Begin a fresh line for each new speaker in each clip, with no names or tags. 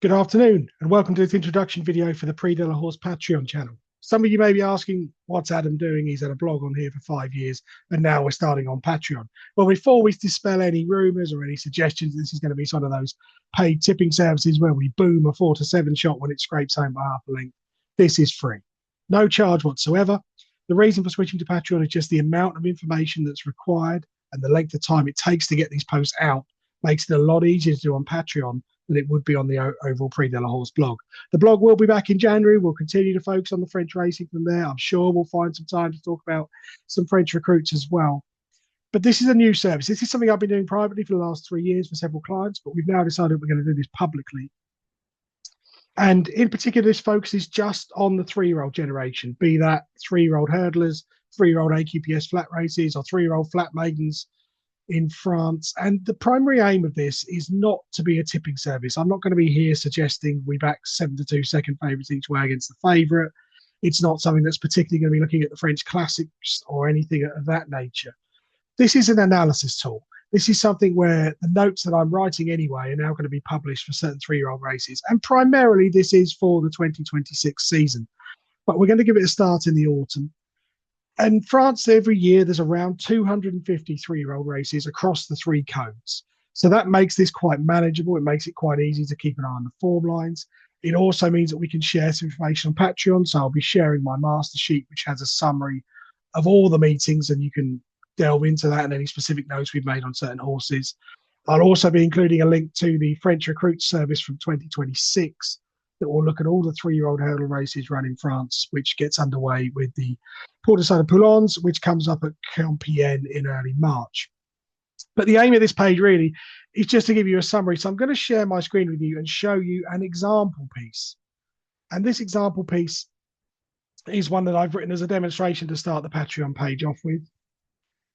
Good afternoon, and welcome to this introduction video for the Prixdelahorse Patreon channel. Some of you may be asking, what's Adam doing? He's had a blog on here for 5 years, and now we're starting on Patreon. Well, before we dispel any rumours or any suggestions, this is going to be one of those paid tipping services where we boom a 4 to 7 shot when it scrapes home by half a length. This is free. No charge whatsoever. The reason for switching to Patreon is just the amount of information that's required and the length of time it takes to get these posts out makes it a lot easier to do on Patreon than it would be on the overall Prixdelahorse blog. The blog will be back in January. We'll continue to focus on the French racing from there. I'm sure we'll find some time to talk about some French recruits as well. But this is a new service. This is something I've been doing privately for the last 3 years for several clients, but we've now decided we're going to do this publicly. And in particular, this focuses just on the 3-year-old generation, be that 3-year-old hurdlers, 3-year-old AQPS flat races, or 3-year-old flat maidens in France. And the primary aim of this is not to be a tipping service. I'm not going to be here suggesting we back 7-2 second favourites each way against the favourite. It's not something that's particularly going to be looking at the French classics or anything of that nature. This is an analysis tool. This is something where the notes that I'm writing anyway are now going to be published for certain 3-year-old races. And primarily this is for the 2026 season. But we're going to give it a start in the autumn. In France, every year, there's around 250 3-year-old races across the 3 codes. So that makes this quite manageable. It makes it quite easy to keep an eye on the form lines. It also means that we can share some information on Patreon. So I'll be sharing my master sheet, which has a summary of all the meetings, and you can delve into that and any specific notes we've made on certain horses. I'll also be including a link to the French recruit service from 2026 that will look at all the 3-year-old hurdle races run in France, which gets underway with the Port de Saint-Poulons, which comes up at Compiègne in early March. But the aim of this page really is just to give you a summary. So I'm going to share my screen with you and show you an example piece. And this example piece is one that I've written as a demonstration to start the Patreon page off with.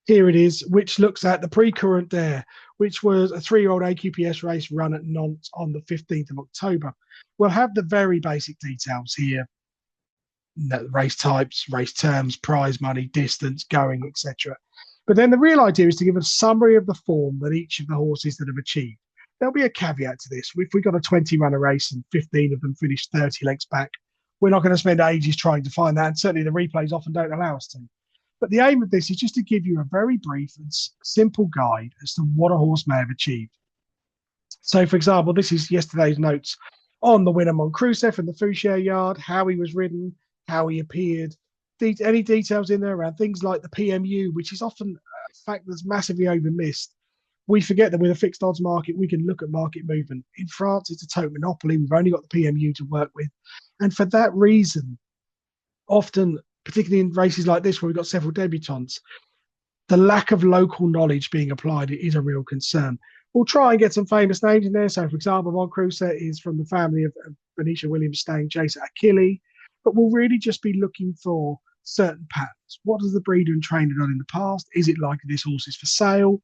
Here it is, which looks at the Prix d'Air, which was a 3-year-old AQPS race run at Nantes on the 15th of October. We'll have the very basic details here. Race types, race terms, prize money, distance, going, etc. But then the real idea is to give a summary of the form that each of the horses that have achieved. There'll be a caveat to this. If we've got a 20-runner race and 15 of them finished 30 lengths back, we're not going to spend ages trying to find that. And certainly the replays often don't allow us to. But the aim of this is just to give you a very brief and simple guide as to what a horse may have achieved. So, for example, this is yesterday's notes on the winner Montcrucef and the Fouché yard, how he was ridden, how he appeared, any details in there around things like the PMU, which is often a fact that's massively over-missed. We forget that with a fixed odds market, we can look at market movement. In France, it's a total monopoly. We've only got the PMU to work with. And for that reason, often, particularly in races like this where we've got several debutants, the lack of local knowledge being applied is a real concern. We'll try and get some famous names in there. So, for example, Montcrucef is from the family of Benicia Williams staying chaser Achille, but we'll really just be looking for certain patterns. What has the breeder and trainer done in the past? Is it likely this horse is for sale?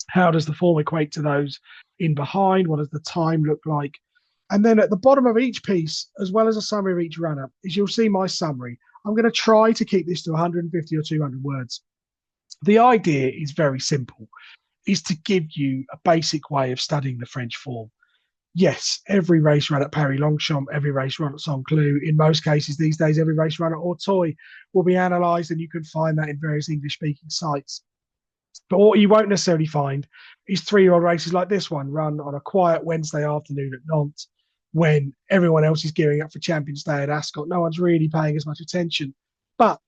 How does the form equate to those in behind? What does the time look like? And then at the bottom of each piece, as well as a summary of each runner, is you'll see my summary. I'm going to try to keep this to 150 or 200 words. The idea is very simple, is to give you a basic way of studying the French form. Yes, every race run at Paris-Longchamp, every race run at Saint-Cloud, in most cases these days, every race run at Auteuil will be analysed, and you can find that in various English-speaking sites. But what you won't necessarily find is 3-year-old races like this one run on a quiet Wednesday afternoon at Nantes, when everyone else is gearing up for Champions Day at Ascot. No one's really paying as much attention. But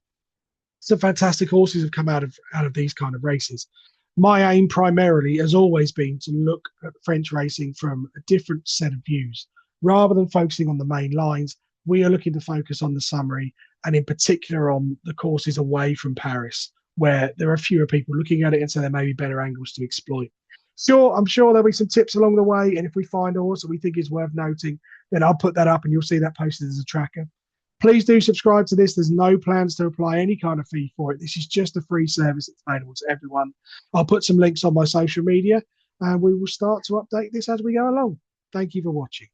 some fantastic horses have come out of these kind of races. My aim primarily has always been to look at French racing from a different set of views. Rather than focusing on the main lines, we are looking to focus on the summary, and in particular on the courses away from Paris, where there are fewer people looking at it, and so there may be better angles to exploit. Sure, I'm sure there'll be some tips along the way, and if we find a horse that we think is worth noting, then I'll put that up and you'll see that posted as a tracker. Please do subscribe to this. There's no plans to apply any kind of fee for it. This is just a free service that's available to everyone. I'll put some links on my social media, and we will start to update this as we go along. Thank you for watching.